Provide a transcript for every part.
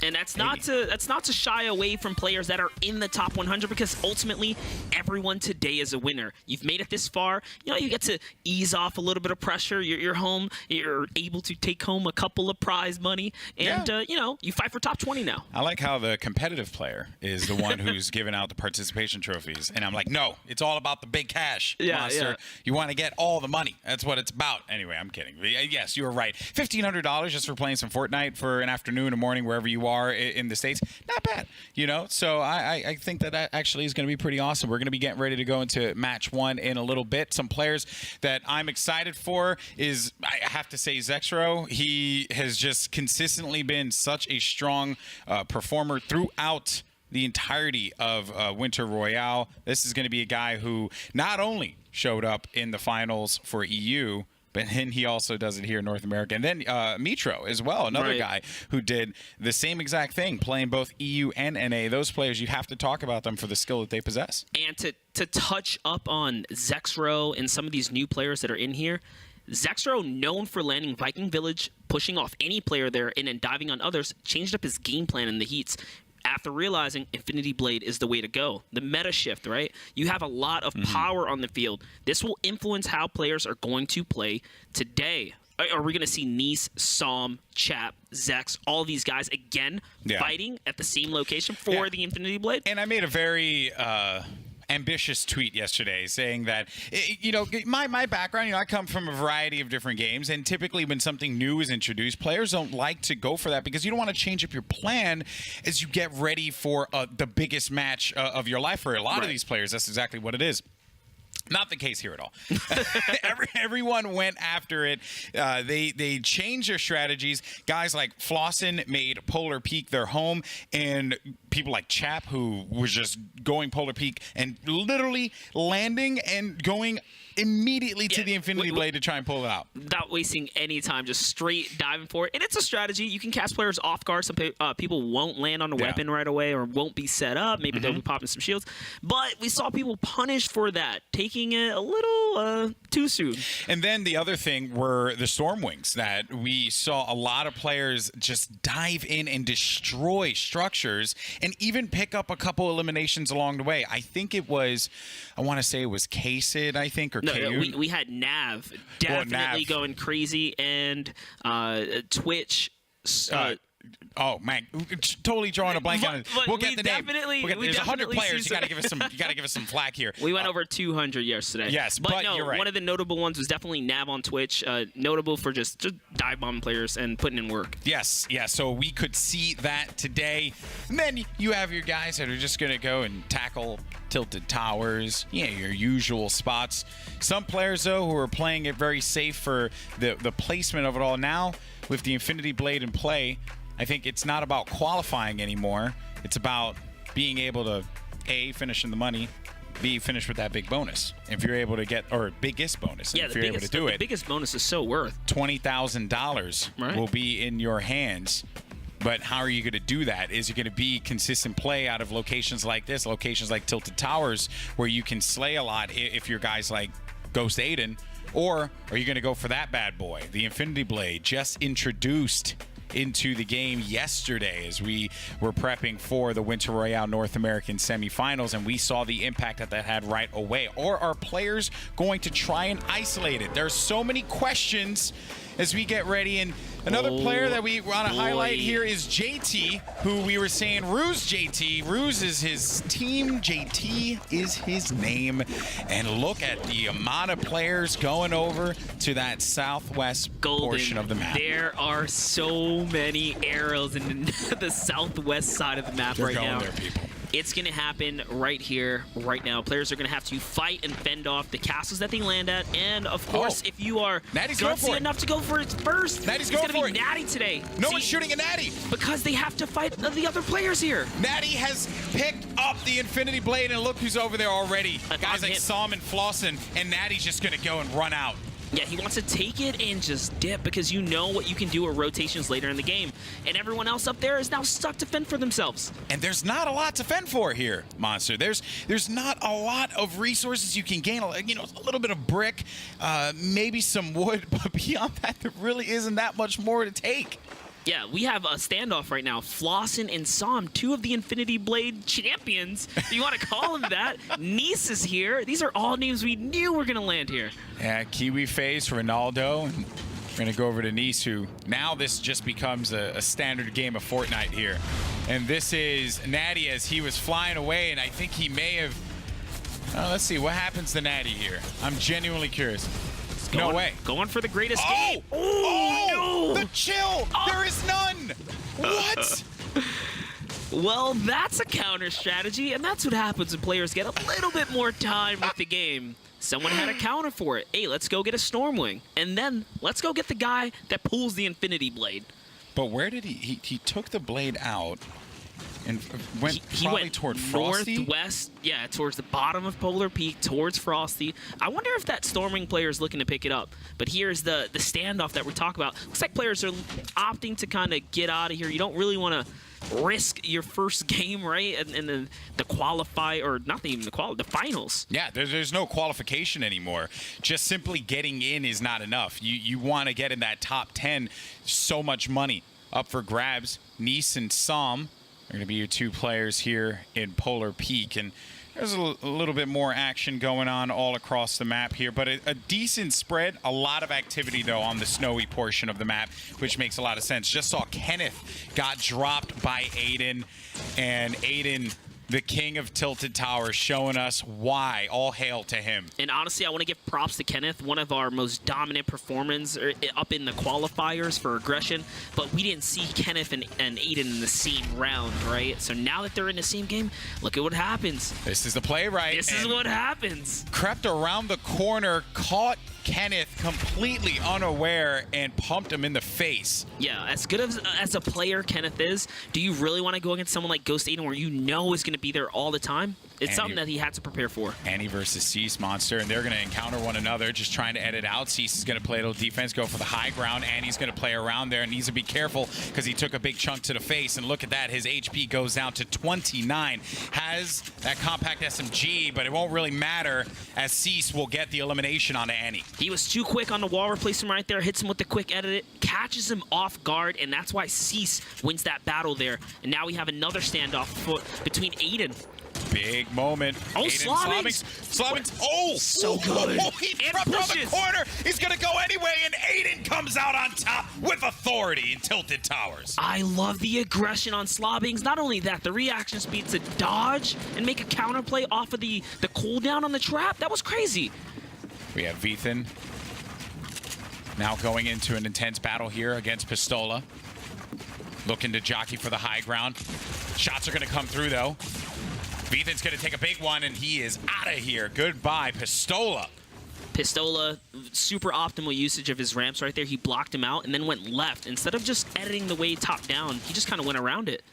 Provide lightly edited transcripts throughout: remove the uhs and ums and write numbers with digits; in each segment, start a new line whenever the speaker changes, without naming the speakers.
And that's not to shy away from players that are in the top 100, because ultimately everyone today is a winner. You've made it this far. You get to ease off a little bit of pressure. You're home. You're able to take home a couple of prize money, and you fight for top 20 now.
I like how the competitive player is the one who's giving out the participation trophies, and I'm like, no, it's all about the big cash, Monster.
Yeah.
You want to get all the money. That's what it's about. Anyway, I'm kidding. Yes, you were right. $1,500 just for playing some Fortnite for an afternoon or morning wherever you are in the States. Not bad, So I think that actually is going to be pretty awesome. We're going to be getting ready to go into match 1 in a little bit. Some players that I'm excited for is, I have to say, Zexro. He has just consistently been such a strong performer throughout the entirety of Winter Royale. This is going to be a guy who not only showed up in the finals for EU, but then he also does it here in North America. And then Mitro as well, another guy who did the same exact thing, playing both EU and NA. Those players, you have to talk about them for the skill that they possess.
And to touch up on Zexro and some of these new players that are in here, Zexro, known for landing Viking Village, pushing off any player there, and then diving on others, changed up his game plan in the heats after realizing Infinity Blade is the way to go. The meta shift, right? You have a lot of power on the field. This will influence how players are going to play today. Are we going to see Nice, Psalm, Chap, Zex, all these guys again fighting at the same location for the Infinity Blade?
And I made a very ambitious tweet yesterday saying that, my background, I come from a variety of different games, and typically when something new is introduced, players don't like to go for that because you don't want to change up your plan as you get ready for the biggest match of your life. For a lot of these players, that's exactly what it is. Not the case here at all. Everyone went after it. They changed their strategies. Guys like Flossin made Polar Peak their home, and people like Chap, who was just going Polar Peak and literally landing and going immediately to the Infinity Blade to try and pull it out.
Not wasting any time, just straight diving for it. And it's a strategy. You can catch players off guard. Some people won't land on a weapon right away or won't be set up. Maybe they'll be popping some shields. But we saw people punished for that, taking it a little too soon.
And then the other thing were the Stormwings, that we saw a lot of players just dive in and destroy structures and even pick up a couple eliminations along the way. I think it was, I want to say it was K-Sid, I think, or
we had Nav definitely going crazy, and Twitch.
Oh man, totally drawing a blank on it. We'll get the name. There's 100 players. You got to give us some flack here.
We went over 200 yesterday.
Yes, but
no,
you're right.
One of the notable ones was definitely Nav on Twitch. Notable for just dive bomb players and putting in work.
Yes. So we could see that today. And then you have your guys that are just gonna go and tackle Tilted Towers, your usual spots. Some players though who are playing it very safe for the placement of it all. Now with the Infinity Blade in play, I think it's not about qualifying anymore. It's about being able to, A, finish in the money, B, finish with that big bonus. If you're able to get, or biggest bonus, if you're able to do it.
The biggest bonus is so worth
$20,000 will be in your hands. But how are you going to do that? Is it going to be consistent play out of locations like this, locations like Tilted Towers, where you can slay a lot if you're guys like Ghost Aiden? Or are you going to go for that bad boy, the Infinity Blade, just introduced into the game yesterday as we were prepping for the Winter Royale North American semifinals, and we saw the impact that had right away? Or are players going to try and isolate it? There's so many questions as we get ready, and another player that we want to highlight here is JT, who we were saying Ruse JT. Ruse is his team, JT is his name. And look at the amount of players going over to that southwest portion of the map.
There are so many arrows in the southwest side of the map right now.
They're going there, people.
It's going to happen right here, right now. Players are going to have to fight and fend off the castles that they land at. And, of course, if you are gutsy enough to go for it first,
Natty's going for it.
Natty today.
No one's shooting at Natty.
Because they have to fight the other players here.
Natty has picked up the Infinity Blade, and look who's over there already. Guys like Psalm and Flossin, and Natty's just going to go and run out.
Yeah, he wants to take it and just dip because you know what you can do with rotations later in the game. And everyone else up there is now stuck to fend for themselves.
And there's not a lot to fend for here, Monster. There's not a lot of resources you can gain. A little bit of brick, maybe some wood, but beyond that, there really isn't that much more to take.
Yeah, we have a standoff right now. Flossin and Som, two of the Infinity Blade champions, if you want to call them that. Nice is here. These are all names we knew were going to land here.
Yeah, Kiwi Face, Ronaldo, and we're going to go over to Nice, who now this just becomes a standard game of Fortnite here. And this is Natty as he was flying away, and I think he may have... let's see, what happens to Natty here? I'm genuinely curious. No way.
Going for the great escape.
Oh,
no.
The chill. There is none. What?
Well, that's a counter strategy, and that's what happens when players get a little bit more time with the game. Someone had a counter for it. Hey, let's go get a Stormwing. And then let's go get the guy that pulls the Infinity Blade.
But where did he took the blade out and went
he
probably
went
toward Frosty?
northwest, yeah, towards the bottom of Polar Peak, towards Frosty. I wonder if that Stormwing player is looking to pick it up. But here's the standoff that we're talking about. Looks like players are opting to kind of get out of here. You don't really want to risk your first game, right? And the qualify, or not even the finals.
Yeah, there's no qualification anymore. Just simply getting in is not enough. You want to get in that top 10. So much money up for grabs. Nice and Som are going to be your two players here in Polar Peak. And there's a little bit more action going on all across the map here, but a decent spread. A lot of activity, though, on the snowy portion of the map, which makes a lot of sense. Just saw Kenneth got dropped by Aiden, and Aiden, the king of Tilted Towers, showing us why. All hail to him.
And honestly, I want to give props to Kenneth, one of our most dominant performers up in the qualifiers for aggression, but we didn't see Kenneth and Aiden in the same round, right? So now that they're in the same game, look at what happens.
This is the play, right?
This is what happens.
Crept around the corner, caught Kenneth completely unaware, and pumped him in the face.
Yeah, as good as a player Kenneth is, do you really want to go against someone like Ghost Aiden where you know is going to be there all the time? It's something that he had to prepare for.
Annie versus Cease Monster, and they're going to encounter one another, just trying to edit out. Cease is going to play a little defense, go for the high ground. Annie's going to play around there and needs to be careful because he took a big chunk to the face. And look at that, his HP goes down to 29. Has that compact SMG, but it won't really matter as Cease will get the elimination onto Annie.
He was too quick on the wall replacement right there, hits him with the quick edit, catches him off guard, and that's why Cease wins that battle there. And now we have another standoff between Aiden.
Big moment.
Oh,
Slobbings. Oh,
so good.
Oh, he dropped around the corner. He's going to go anyway, and Aiden comes out on top with authority in Tilted Towers.
I love the aggression on Slobbings. Not only that, the reaction speed to dodge and make a counterplay off of the cooldown on the trap. That was crazy.
We have Vethan now going into an intense battle here against Pistola. Looking to jockey for the high ground. Shots are going to come through, though. Vethan's going to take a big one, and he is out of here. Goodbye, Pistola.
Pistola, super optimal usage of his ramps right there. He blocked him out and then went left. Instead of just editing the way top down, he just kind of went around it.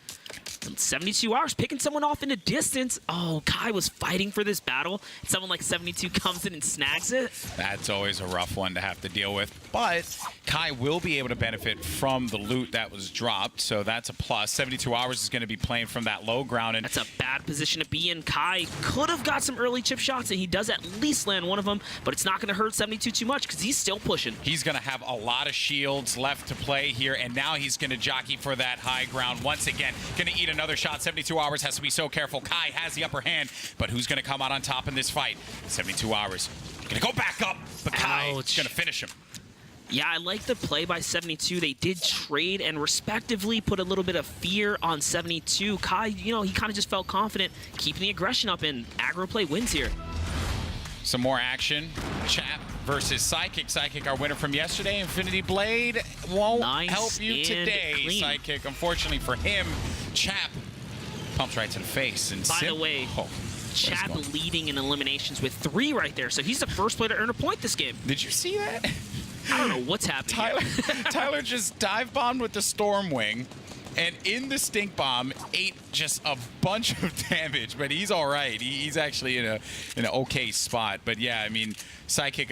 72 hours, picking someone off in the distance. Oh, Kai was fighting for this battle. Someone like 72 comes in and snags it.
That's always a rough one to have to deal with. But Kai will be able to benefit from the loot that was dropped, so that's a plus. 72 hours is going to be playing from that low ground. And
that's a bad position to be in. Kai could have got some early chip shots, and he does at least land one of them, but it's not going to hurt 72 too much because he's still pushing.
He's going to have a lot of shields left to play here, and now he's going to jockey for that high ground once again. Going to eat another shot. 72 hours has to be so careful. Kai has the upper hand, but who's going to come out on top in this fight? 72 hours. Going to go back up, but Kai is going to finish him.
Yeah, I like the play by 72. They did trade and respectively put a little bit of fear on 72. Kai, he kind of just felt confident, keeping the aggression up, and aggro play wins here.
Some more action. Chap versus Psychic. Psychic, our winner from yesterday. Infinity Blade won't help you today,
clean.
Psychic. Unfortunately for him, Chap pumps right to the face. And
by the way, Chap leading in eliminations with 3 right there. So he's the first player to earn a point this game.
Did you see that?
I don't know what's happening.
Tyler just dive bombed with the Stormwing, and in the stink bomb ate just a bunch of damage. But he's all right. He's actually in an okay spot. But yeah, I mean, Psychic,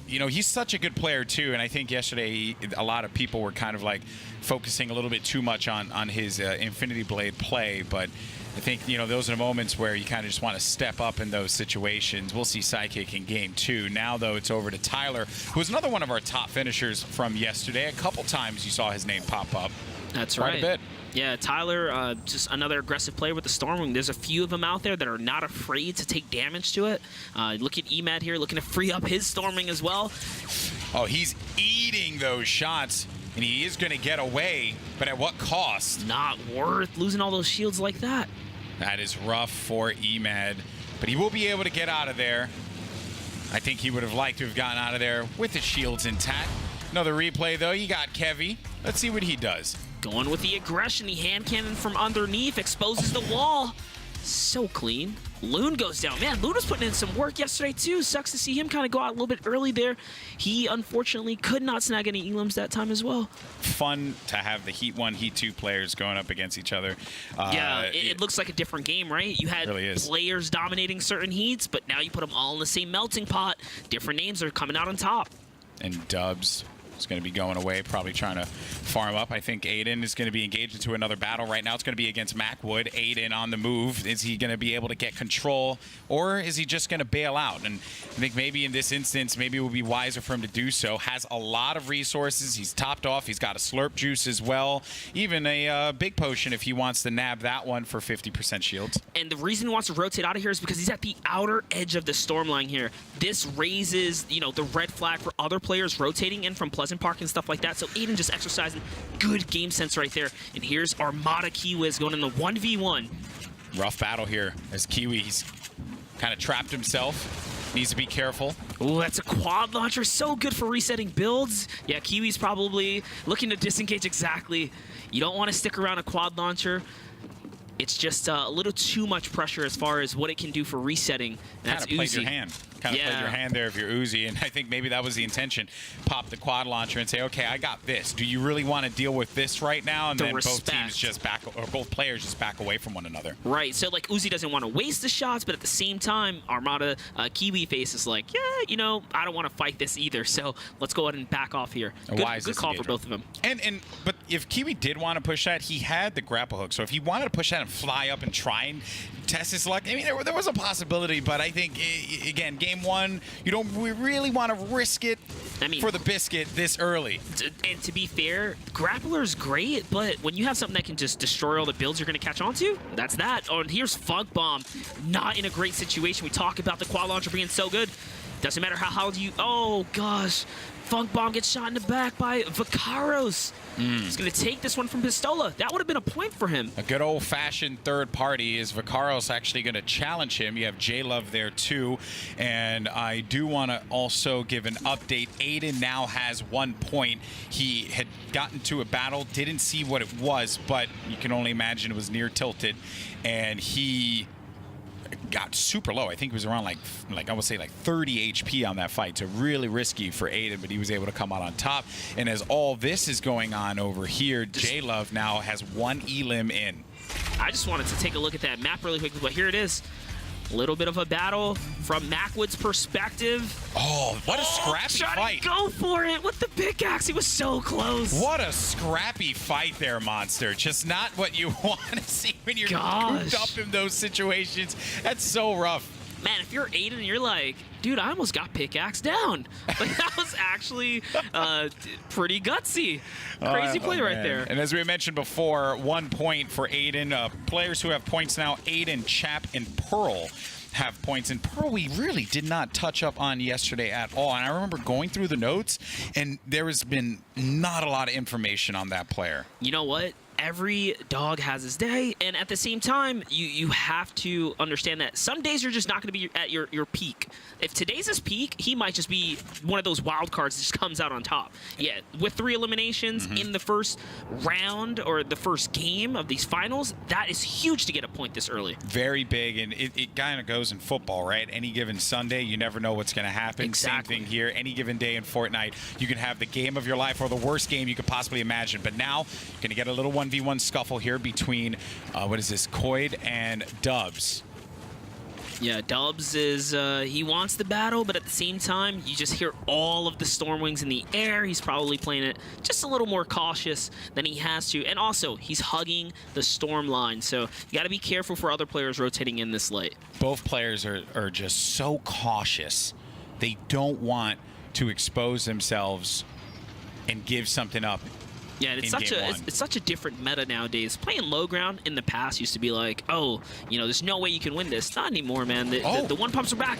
he's such a good player too. And I think yesterday a lot of people were kind of like focusing a little bit too much on his Infinity Blade play, but I think, those are the moments where you kind of just want to step up in those situations. We'll see Psychic in Game 2. Now, though, it's over to Tyler, who's another one of our top finishers from yesterday. A couple times you saw his name pop up.
That's
quite
right.
a bit.
Yeah, Tyler, just another aggressive player with the Stormwing. There's a few of them out there that are not afraid to take damage to it. Look at Emad here, looking to free up his Stormwing as well.
Oh, he's eating those shots, and he is going to get away, but at what cost?
Not worth losing all those shields like that.
That is rough for Emad, but he will be able to get out of there. I think he would have liked to have gotten out of there with his shields intact. Another replay, though. You got Kevy. Let's see what he does.
Going with the aggression, the hand cannon from underneath exposes the wall. So clean. Loon goes down. Man, Loon was putting in some work yesterday, too. Sucks to see him kind of go out a little bit early there. He, unfortunately, could not snag any elims that time as well.
Fun to have the Heat 1, Heat 2 players going up against each other.
Yeah, it looks like a different game, right? You had
really
players dominating certain heats, but now you put them all in the same melting pot. Different names are coming out on top.
And Dubs is going to be going away, probably trying to farm up. I think Aiden is going to be engaged into another battle right now. It's going to be against Macwood. Aiden on the move. Is he going to be able to get control, or is he just going to bail out? And I think maybe in this instance, maybe it would be wiser for him to do so. Has a lot of resources. He's topped off. He's got a slurp juice as well. Even a big potion if he wants to nab that one for 50% shields.
And the reason he wants to rotate out of here is because he's at the outer edge of the storm line here. This raises, the red flag for other players rotating in from Pleasant Park and stuff like that. So Aiden just exercising good game sense right there. And here's Armada Kiwiz going in the 1v1.
Rough battle here as Kiwi's kind of trapped himself. Needs to be careful.
Oh, that's a quad launcher. So good for resetting builds. Yeah, Kiwi's probably looking to disengage exactly. You don't want to stick around a quad launcher. It's just a little too much pressure as far as what it can do for resetting. That's
kind of played
Uzi.
your hand. Kind of played your hand there if you're Uzi, and I think maybe that was the intention. Pop the quad launcher and say, okay, I got this. Do you really want to deal with this right now? And then both teams just back, or both players just back away from one another.
Right. So like Uzi doesn't want to waste the shots, but at the same time, Armada Kiwi face is like, yeah, I don't want to fight this either. So let's go ahead and back off here. Good call for both of them.
But if Kiwi did want to push that, he had the grapple hook. So if he wanted to push that and fly up and try and test his luck, I mean, there was a possibility, but I think again, game one, we really want to risk it for the biscuit this early.
And to be fair, Grappler's great, but when you have something that can just destroy all the builds you're going to catch on to, that's that. Oh, and here's Funk Bomb. Not in a great situation. We talk about the quad launcher being so good. Doesn't matter how you... Oh, gosh. Funk Bomb gets shot in the back by Vicaros. He's going to take this one from Pistola. That would have been a point for him.
A good old-fashioned third party. Is Vicaros actually going to challenge him? You have J-Love there, too. And I do want to also give an update. Aiden now has 1 point. He had gotten to a battle, didn't see what it was, but you can only imagine it was near tilted. And he got super low. I think it was around like I would say like 30 HP on that fight. So really risky for Aiden, but he was able to come out on top. And as all this is going on over here, J-Love now has 1 elim in.
I just wanted to take a look at that map really quickly, but here it is. A little bit of a battle from Macwood's perspective.
Oh, what a scrappy fight.
Go for it with the pickaxe. He was so close.
What a scrappy fight there, Monster. Just not what you want to see when you're cooped up in those situations. That's so rough.
Man, if you're Aiden, you're like, dude, I almost got pickaxe down. Like, that was actually pretty gutsy. Crazy play right there.
And as we mentioned before, 1 point for Aiden. Players who have points now, Aiden, Chap, and Pearl have points. And Pearl we really did not touch up on yesterday at all. And I remember going through the notes, and there has been not a lot of information on that player.
You know what? Every dog has his day, and at the same time, you have to understand that some days you're just not going to be at your peak. If today's his peak, he might just be one of those wild cards that just comes out on top. Yeah, with 3 eliminations in the first round or the first game of these finals, that is huge to get a point this early.
Very big, and it kind of goes in football, right? Any given Sunday, you never know what's going to happen.
Exactly.
Same thing here. Any given day in Fortnite, you can have the game of your life or the worst game you could possibly imagine. But now, you're going to get a little 1v1 scuffle here between, Coid and Dubs.
Yeah, Dubs is, he wants the battle, but at the same time, you just hear all of the Stormwings in the air. He's probably playing it just a little more cautious than he has to. And also, he's hugging the storm line, so you got to be careful for other players rotating in this late.
Both players are just so cautious. They don't want to expose themselves and give something up
Yeah, and it's such a different meta nowadays. Playing low ground in the past used to be like, oh, you know, there's no way you can win this. Not anymore, man. The one pumps are back.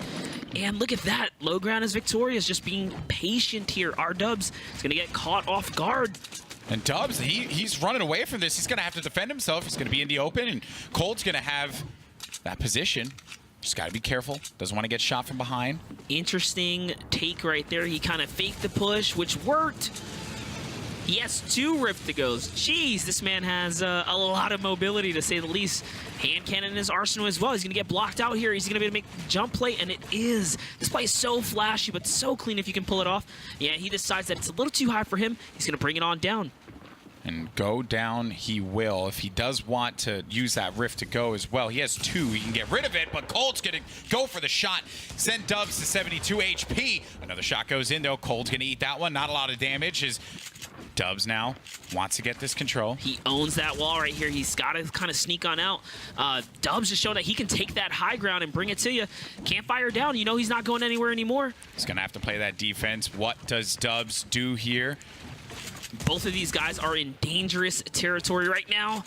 And look at that. Low ground is victorious, just being patient here. R-Dubs is going to get caught off guard.
And Dubs, he's running away from this. He's going to have to defend himself. He's going to be in the open, and Cold's going to have that position. Just got to be careful. Doesn't want to get shot from behind.
Interesting take right there. He kind of faked the push, which worked. He has 2 Rift to goes. Jeez, this man has a lot of mobility, to say the least. Hand cannon in his arsenal as well. He's going to get blocked out here. He's going to be able to make the jump play, and it is. This play is so flashy, but so clean if you can pull it off. Yeah, he decides that it's a little too high for him. He's going to bring it on down.
And go down he will. If he does want to use that Rift to go as well, he has 2. He can get rid of it, but Cold's going to go for the shot. Send Dubs to 72 HP. Another shot goes in, though. Cold's going to eat that one. Not a lot of damage. His Dubs now wants to get this control.
He owns that wall right here. He's got to kind of sneak on out. Dubs just showed that he can take that high ground and bring it to you. Can't fire down. You know he's not going anywhere anymore.
He's going to have to play that defense. What does Dubs do here?
Both of these guys are in dangerous territory right now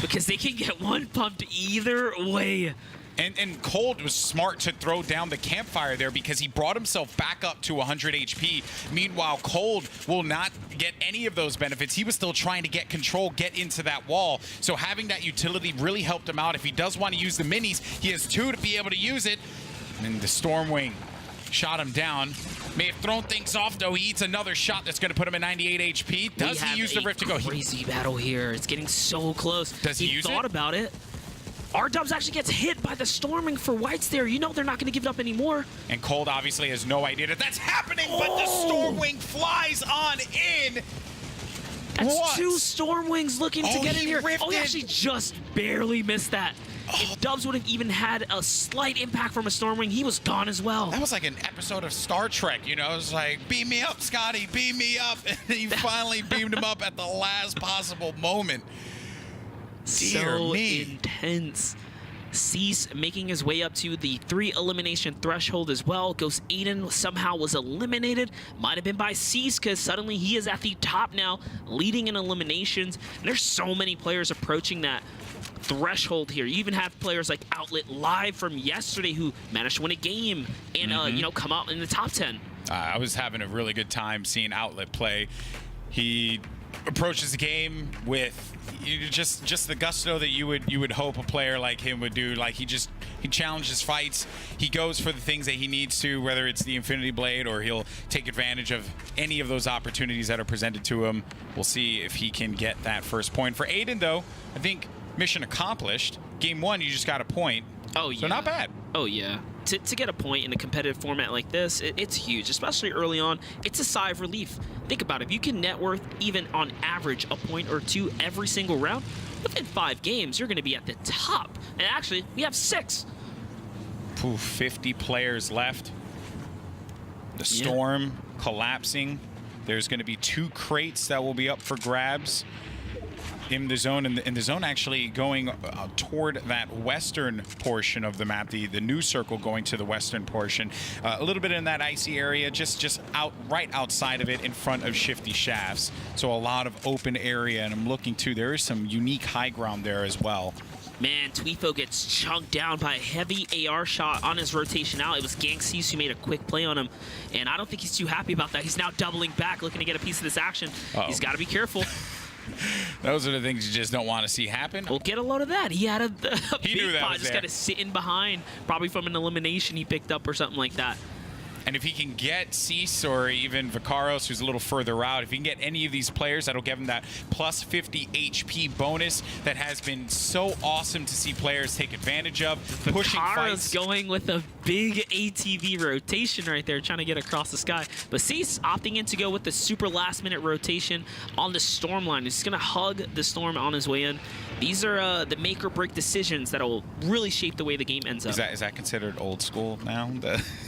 because they can get one pumped either way.
And Cold was smart to throw down the campfire there because he brought himself back up to 100 HP. Meanwhile, Cold will not get any of those benefits. He was still trying to get control, get into that wall. So having that utility really helped him out. If he does want to use the minis, he has 2 to be able to use it. And the Stormwing shot him down. May have thrown things off, though. He eats another shot that's going to put him at 98 HP. Does he use the Rift to go?
Crazy battle here. It's getting so close.
Does he use it?
He thought about it. R-Dubs actually gets hit by the Storming for Whites there. You know they're not going to give it up anymore.
And Cold obviously has no idea that that's happening, but the Stormwing flies on in.
That's 2 Stormwings looking to get in here.
Rifted.
Oh, he actually just barely missed that. If Dubs would have even had a slight impact from a Stormwing, he was gone as well.
That was like an episode of Star Trek, you know? It was like, beam me up, Scotty, beam me up. And he finally beamed him up at the last possible moment. Dear
so
me.
Intense. Cease making his way up to the 3 elimination threshold as well. Ghost Aiden somehow was eliminated. Might have been by Cease because suddenly he is at the top now, leading in eliminations. And there's so many players approaching that threshold here. You even have players like Outlet Live from yesterday who managed to win a game and you know, come out in the top 10.
I was having a really good time seeing Outlet play. He approaches the game with just the gusto that you would hope a player like him would do. Like he challenges fights. He goes for the things that he needs to, whether it's the Infinity Blade or he'll take advantage of any of those opportunities that are presented to him. We'll see if he can get that first point. For Aiden, though, I think mission accomplished. Game 1, you just got a point.
Oh, yeah.
So not bad.
Oh, yeah. To get a point in a competitive format like this, it's huge, especially early on. It's a sigh of relief. Think about it. If you can net worth even on average a point or 2 every single round, within 5 games, you're going to be at the top. And actually, we have 6.
50 players left. The Storm collapsing. There's going to be 2 crates that will be up for grabs in the zone, and the zone actually going toward that western portion of the map, the new circle going to the western portion, a little bit in that icy area, just right outside of it, in front of Shifty Shafts. So a lot of open area, and I'm looking too, there is some unique high ground there as well.
Man, Tweefo gets chunked down by a heavy AR shot on his rotation out. It was Gangsees who made a quick play on him, and I don't think he's too happy about that. He's now doubling back, looking to get a piece of this action. He's got to be careful.
Those are the things you just don't want to see happen.
Well, get a load of that. He had a
he
big
knew that
pot,
was
just
there.
got to sit in behind, probably from an elimination he picked up or something like that.
And if he can get Cease or even Vicaros, who's a little further out, if he can get any of these players, that'll give him that plus 50 HP bonus that has been so awesome to see players take advantage of. Pushing fights.
Going with a big ATV rotation right there, trying to get across the sky. But Cease opting in to go with the super last-minute rotation on the Storm line. He's going to hug the Storm on his way in. These are the make-or-break decisions that will really shape the way the game ends up.
Is that considered old school now?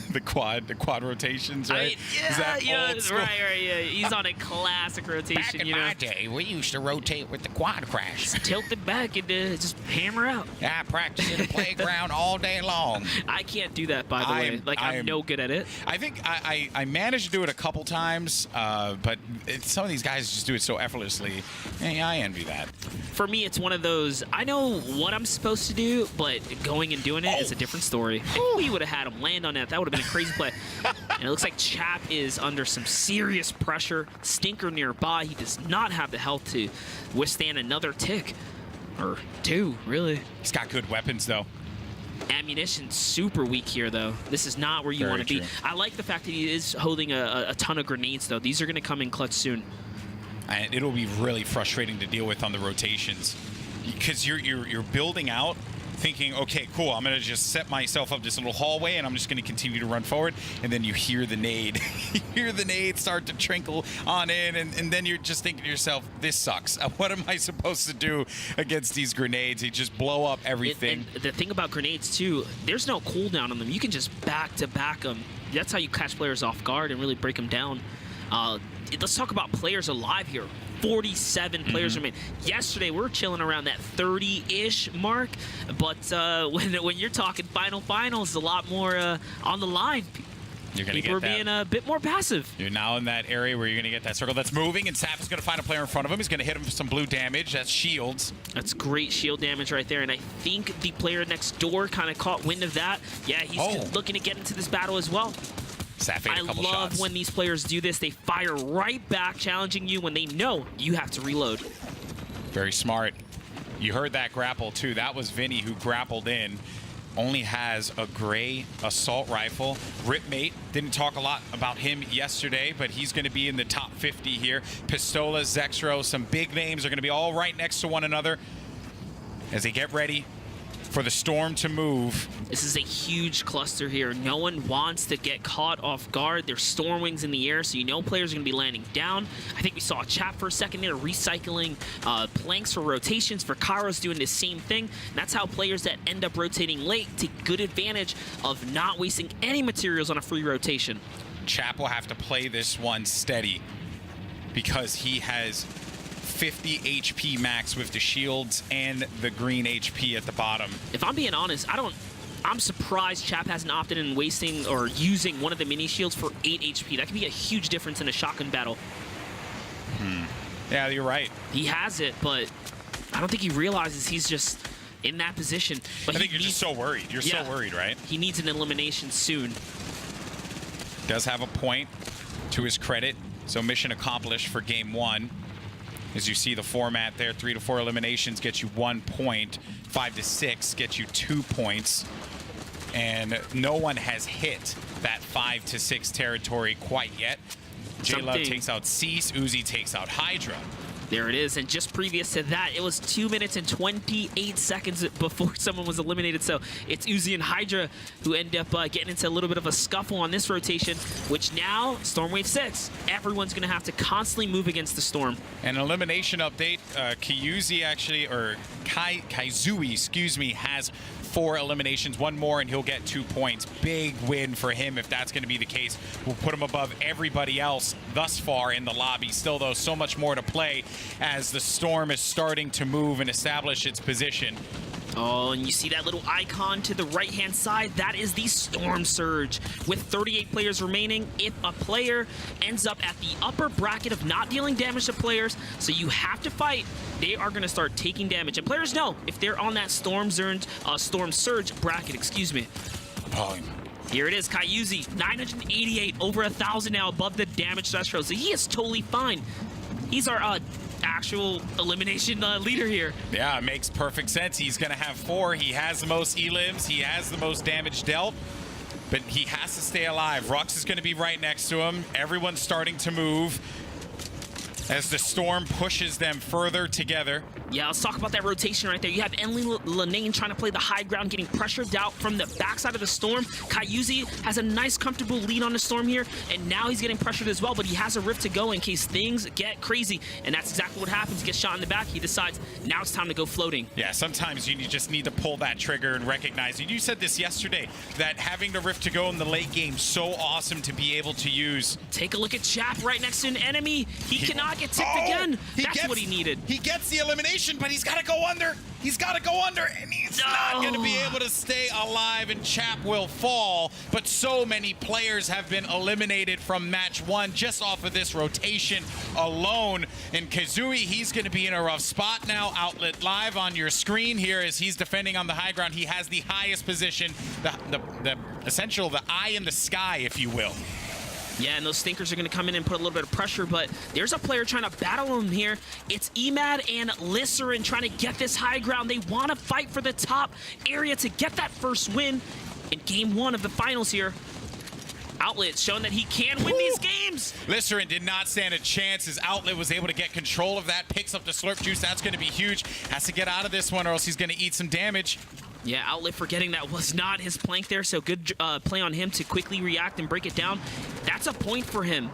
The quad quad rotations, right?
I mean, yeah,
Is that old school?
right, yeah. He's on a classic rotation.
Back in
you know,
my day, we used to rotate with the quad crash.
tilt it back and just hammer out.
I practice in the playground all day long.
I can't do that, by the way. Like, I'm no good at it.
I think I managed to do it a couple times, but some of these guys just do it so effortlessly. Hey, I envy that.
For me, it's one of those, I know what I'm supposed to do, but going and doing it is a different story. If we would have had him land on that, that would have been a crazy play. And it looks like Chap is under some serious pressure. Stinker nearby. He does not have the health to withstand another tick. Or two, really.
He's got good weapons, though.
Ammunition super weak here, though. This is not where you want to be. I like the fact that he is holding a ton of grenades, though. These are going to come in clutch soon.
And it'll be really frustrating to deal with on the rotations because you're building out thinking, okay, cool, I'm going to just set myself up this little hallway and I'm just going to continue to run forward. And then you hear the nade. You hear the nade start to trickle on in, and then you're just thinking to yourself, this sucks. What am I supposed to do against these grenades? They just blow up everything.
And the thing about grenades, too, there's no cooldown on them. You can just back-to-back them. That's how you catch players off guard and really break them down. Let's talk about players alive here. 47 players remain. Yesterday, we were chilling around that 30-ish mark, but when you're talking finals, a lot more on the line. People are being a bit more passive.
You're now in that area where you're going to get that circle that's moving, and Saf is going to find a player in front of him. He's going to hit him with some blue damage. That's shields. That's
great shield damage right there, and I think the player next door kind of caught wind of that. Yeah, he's looking to get into this battle as well.
I
love when these players do this. They fire right back, challenging you when they know you have to reload.
Very smart. You heard that grapple, too. That was Vinny who grappled in. Only has a gray assault rifle. Ripmate, didn't talk a lot about him yesterday, but he's going to be in the top 50 here. Pistola, Zexro, some big names are going to be all right next to one another as they get ready for the storm to move.
This is a huge cluster here. No one wants to get caught off guard. There's storm wings in the air, so you know players are going to be landing down. I think we saw Chap for a second there recycling planks for rotations. For Kairos doing the same thing. And that's how players that end up rotating late take good advantage of not wasting any materials on a free rotation.
Chap will have to play this one steady because he has 50 HP max with the shields and the green HP at the bottom.
If I'm being honest, I'm surprised Chap hasn't opted in wasting or using one of the mini shields for 8 HP. That could be a huge difference in a shotgun battle.
Yeah, you're right.
He has it, but I don't think he realizes he's just in that position. But
I think you're just so worried. You're so worried, right?
He needs an elimination soon.
Does have a point to his credit. So mission accomplished for game one. As you see the format there, 3 to 4 eliminations gets you 1 point, 5 to 6 gets you 2 points, and no one has hit that 5 to 6 territory quite yet. J-Love takes out Cease, Uzi takes out Hydra.
There it is, and just previous to that, it was 2 minutes and 28 seconds before someone was eliminated. So it's Uzi and Hydra who end up getting into a little bit of a scuffle on this rotation, which now, Storm Wave 6, everyone's going to have to constantly move against the storm.
An elimination update, Kaizui actually, or Kaizui, excuse me, has 4 eliminations, 1 more, and he'll get 2 points. Big win for him if that's going to be the case. We'll put him above everybody else thus far in the lobby. Still, though, so much more to play as the storm is starting to move and establish its position.
Oh, and you see that little icon to the right-hand side? That is the Storm Surge. With 38 players remaining, if a player ends up at the upper bracket of not dealing damage to players, so you have to fight, they are going to start taking damage. And players know if they're on that Storm Surge bracket, excuse me.
Oh.
Here it is, Kaiyuzi, 988, over 1,000 now above the damage threshold. So he is totally fine. He's our actual elimination leader here.
Yeah, it makes perfect sense. He's going to have 4. He has the most elims. He has the most damage dealt. But he has to stay alive. Rux is going to be right next to him. Everyone's starting to move. as the storm pushes them further together.
Yeah, let's talk about that rotation right there. You have Enly Lanane trying to play the high ground, getting pressured out from the backside of the storm. Kayuzi has a nice, comfortable lead on the storm here, and now he's getting pressured as well, but he has a rift to go in case things get crazy, and that's exactly what happens. He gets shot in the back. He decides now it's time to go floating.
Yeah, sometimes you just need to pull that trigger and recognize it. You said this yesterday, that having the rift to go in the late game, so awesome to be able to use.
Take a look at Chap right next to an enemy. He cannot get tipped again. That's what he needed.
He gets the elimination, but he's got to go under. He's got to go under, and he's not going to be able to stay alive, and Chap will fall. But so many players have been eliminated from match 1 just off of this rotation alone. And Kazooie, he's going to be in a rough spot now. Outlet live on your screen here as he's defending on the high ground. He has the highest position, the essential, the eye in the sky, if you will.
Yeah, and those stinkers are going to come in and put a little bit of pressure, but there's a player trying to battle him here. It's Emad and Lisserin trying to get this high ground. They want to fight for the top area to get that first win in game 1 of the finals here. Outlet showing that he can win these games.
Lisserin did not stand a chance. His Outlet was able to get control of that, picks up the slurp juice. That's going to be huge. Has to get out of this one or else he's going to eat some damage.
Yeah, Outlet forgetting that was not his plank there, so good play on him to quickly react and break it down. That's a point for him.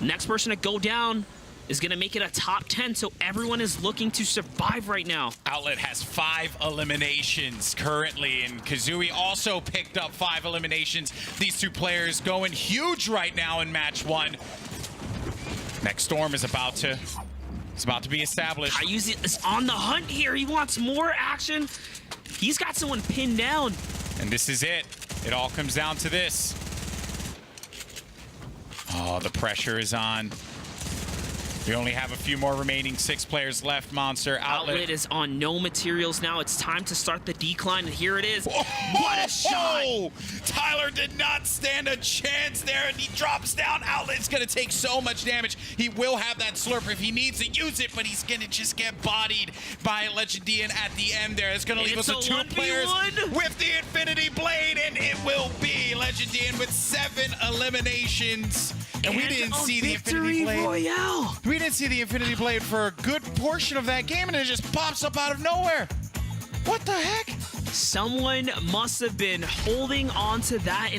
Next person to go down is going to make it a top 10, so everyone is looking to survive right now.
Outlet has 5 eliminations currently, and Kazooie also picked up 5 eliminations. These 2 players going huge right now in match 1. Next storm is about to be established.
Kayuzi is on the hunt here. He wants more action. He's got someone pinned down.
And this is it. It all comes down to this. Oh, the pressure is on. We only have a few more remaining. 6 players left. Monster, Outlet
is on no materials now. It's time to start the decline, and here it is. What a shot!
Tyler did not stand a chance there, and he drops down. Outlet's going to take so much damage. He will have that slurp if he needs to use it, but he's going to just get bodied by Legendian at the end there. It's going to leave us with 2 players with the Infinity Blade, and it will be Legendian with 7 eliminations. And we didn't see the Infinity Blade.
Royale.
We didn't see the Infinity Blade for a good portion of that game, and it just pops up out of nowhere. What the heck?
Someone must have been holding on to that.